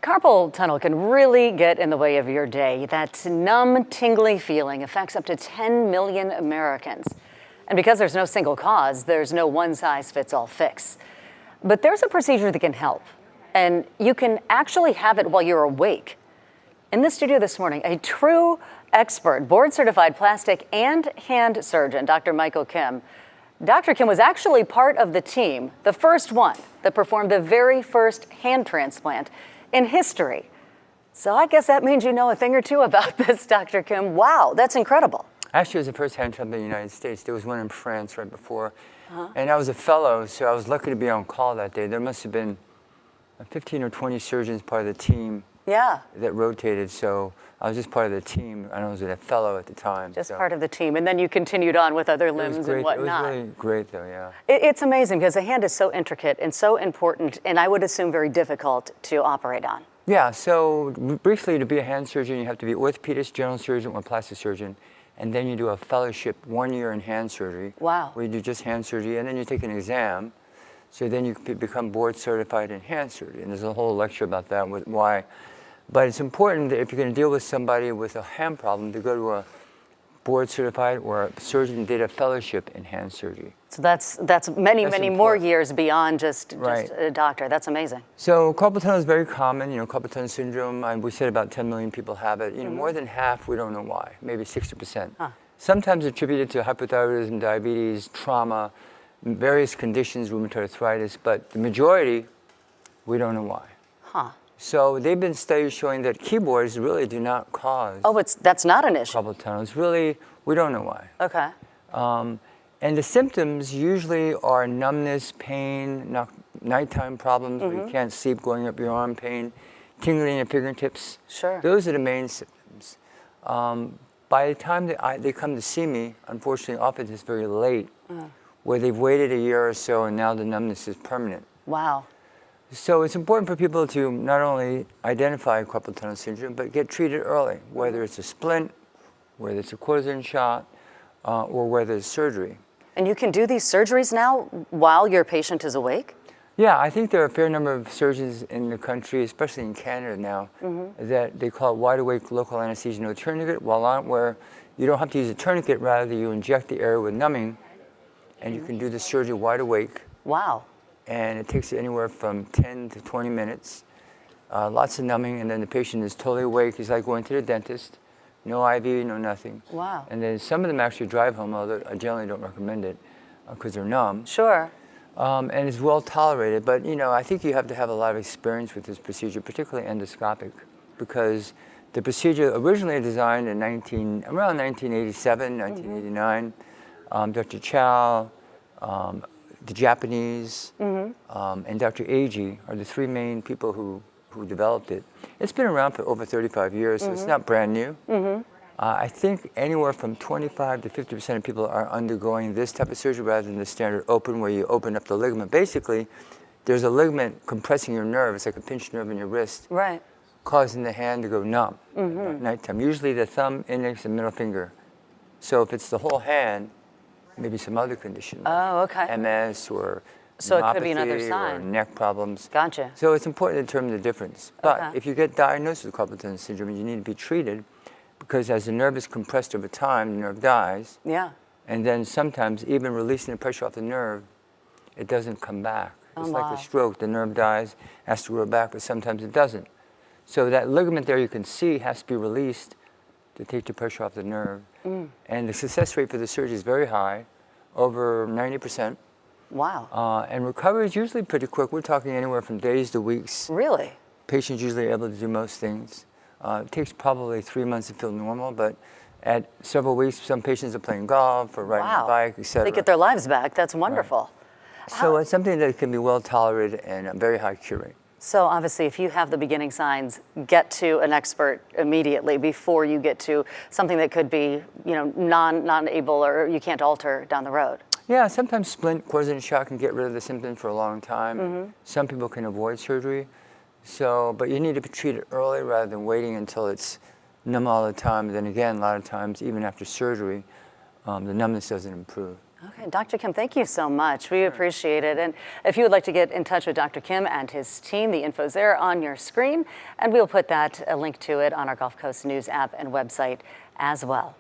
Carpal tunnel can really get in the way of your day. That numb, tingly feeling affects up to 10 million Americans. And because there's no single cause, there's no one-size-fits-all fix. But there's a procedure that can help, and you can actually have it while you're awake. In the studio this morning, a true expert, board-certified plastic and hand surgeon, Dr. Michael Kim. Dr. Kim was actually part of the team, the first one that performed the very first hand transplant in history. So I guess that means you know a thing or two about this, Dr. Kim. Wow, that's incredible. Actually, it was the first hand transplant in the United States. There was one in France right before. And I was a fellow, so I was lucky to be on call that day. There must have been 15 or 20 surgeons part of the team that rotated. So I was just part of the team, and I was a fellow at the time. Just part of the team, and then you continued on with other limbs and whatnot. It was really great, though, yeah. It's amazing because the hand is so intricate and so important, and I would assume very difficult to operate on. Yeah, so briefly, to be a hand surgeon, you have to be orthopedist, general surgeon, or plastic surgeon. And then you do a fellowship 1 year in hand surgery. Wow. Where you do just hand surgery, and then you take an exam. So then you become board certified in hand surgery. And there's a whole lecture about that, why. But it's important that if you're going to deal with somebody with a hand problem, to go to a board certified or a surgeon who did a fellowship in hand surgery. So that's many more years beyond just a doctor. That's amazing. So carpal tunnel is very common. Carpal tunnel syndrome. We said about 10 million people have it. More than half, we don't know why. Maybe 60%. Sometimes attributed to hypothyroidism, diabetes, trauma, various conditions, rheumatoid arthritis. But the majority, we don't know why. So they've been studies showing that keyboards really do not cause. Oh, that's not an issue. Carpal tunnel. It's really, we don't know why. Okay. And the symptoms usually are numbness, pain, nighttime problems where you can't sleep, going up your arm, pain, tingling in your fingertips. Sure. Those are the main symptoms. By the time they come to see me, unfortunately, often it's very late, where they've waited a year or so and now the numbness is permanent. Wow. So it's important for people to not only identify carpal tunnel syndrome, but get treated early, whether it's a splint, whether it's a cortisone shot, or whether it's surgery. And you can do these surgeries now while your patient is awake? Yeah, I think there are a fair number of surgeons in the country, especially in Canada now, that they call it wide awake local anesthesia, no tourniquet, where you don't have to use a tourniquet, rather you inject the area with numbing, and you can do the surgery wide awake. Wow. And it takes anywhere from 10 to 20 minutes, lots of numbing, and then the patient is totally awake. It's like going to the dentist. No IV, no nothing. Wow. And then some of them actually drive home, although I generally don't recommend it because they're numb. Sure. And it's well tolerated, but I think you have to have a lot of experience with this procedure, particularly endoscopic, because the procedure originally designed in around 1987, 1989, Dr. Chow, the Japanese, and Dr. Eiji are the three main people who developed it. It's been around for over 35 years, so it's not brand new. I think anywhere from 25 to 50% of people are undergoing this type of surgery rather than the standard open, where you open up the ligament. Basically, there's a ligament compressing your nerve. It's like a pinched nerve in your wrist, causing the hand to go numb at nighttime. Usually the thumb, index, and middle finger. So if it's the whole hand, maybe some other condition, MS or so it could be another sign. Or neck problems. Gotcha. So it's important to determine the difference. But if you get diagnosed with carpal tunnel syndrome, you need to be treated, because as the nerve is compressed over time, the nerve dies. Yeah. And then sometimes even releasing the pressure off the nerve, it doesn't come back. It's like a stroke. The nerve dies, has to grow back, but sometimes it doesn't. So that ligament there you can see has to be released to take the pressure off the nerve. And the success rate for the surgery is very high, over 90%. Wow. And recovery is usually pretty quick. We're talking anywhere from days to weeks. Really? Patients usually are able to do most things. It takes probably 3 months to feel normal, but at several weeks, some patients are playing golf or riding a bike, etc. They get their lives back. That's wonderful. So it's something that can be well tolerated and a very high cure rate. So obviously, if you have the beginning signs, get to an expert immediately before you get to something that could be, non-able or you can't alter down the road. Yeah, sometimes splint cortisone shot can get rid of the symptoms for a long time. Some people can avoid surgery. So, but you need to be treated early rather than waiting until it's numb all the time. And then again, a lot of times, even after surgery, the numbness doesn't improve. Okay, Dr. Kim, thank you so much. We appreciate it. And if you would like to get in touch with Dr. Kim and his team, the info's there on your screen, and we'll put a link to it on our Gulf Coast News app and website as well.